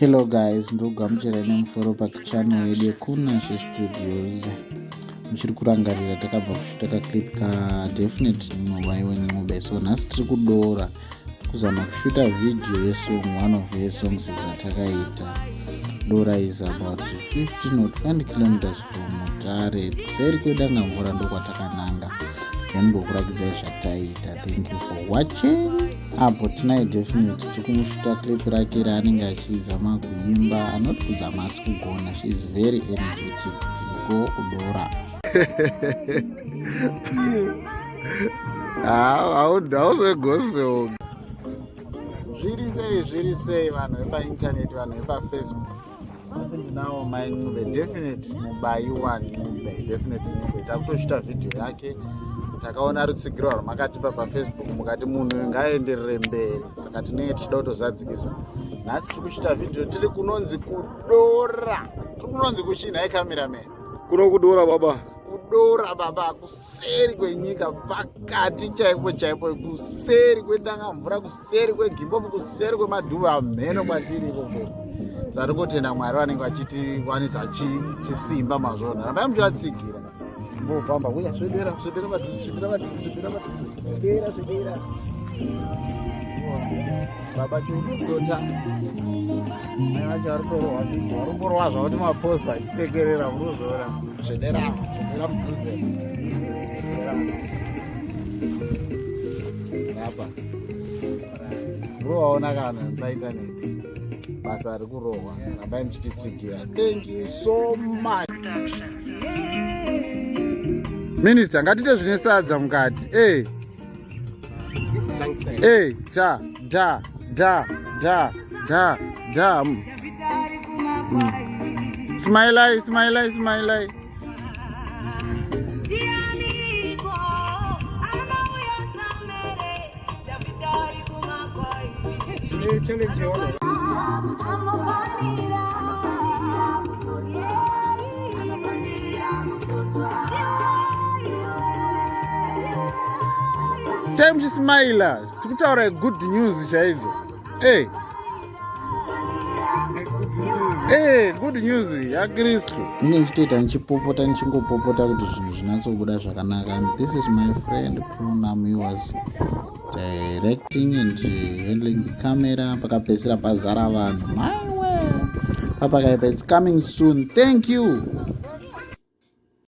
Hello guys, ndogamuchira nemuforo pakichannel yedu yekunashe studios. Muchiri kurangarira takabva kushuta clip Definite mobaiwe nemobai. So nhasi tiri kudora kuzama kushuta video yesong, one of her songs dzatakaita. Dora is about 15 or 20 kilometers from Mutare. Kuseri kwedanga mvura ndokwatakananga. Yaningokurakidzai zvataita. Thank you for watching. Apo tinai Definite tikumushuta clip rake raanenge achizama kuimba, anoti kuzama asi kugona. She is very energetic. Go kudora. Hauze gospel. Zviri sei vanhu vepainternet, vanhu vepafacebook. Asi ndinawo mai Ncube Definite mubai 1 Ncube Definite Ncube. Takutoshuta video yake. Takaona rutsigiro rwamakatipa pafacebook mukati munhu ngaenderere mberi, saka tinenge tichida kutozadzikisa. Nhasi tiri kushuta video tiri kunonzi kudora. Tiri kunonzi kuchina ikameraman. Kuno kudora baba. Kudora baba, kuseri kwenyika, pakati chaipo, kuseri kwedanga mvura, kuseri kwegimbopo, kuseri kwemadhuva amheno kwatiri ikoko. Sari kutenda Mwari vanenge vachitiwanisa chisimba mazvona. Rambai muchivatsigira. Mbofamba uya swedera padhuze. Baba chiukusota. Mai vacho varikorohwa video, varikorohwa zvakuti mapost vachisekerera muruzora. Swedera padhuze. Apa. Kurohwaona kana painternet. Basa ari kurohwa. Rambai muchititsigira. Thank you so much. Minister, ngatite zvine sadza mukati. Smiley. Time to smile. Tikutaura good news chaizvo. Good news yaKristu. Ndinenge ndichitoita ndichipopota ndichingopopota kuti zvinhu zvinatsobuda zvakanaka. And this is my friend Pronam. He was directing and handling the camera. Pakapedzisira pazara vanhu. My way. Papa, it's coming soon. Thank you.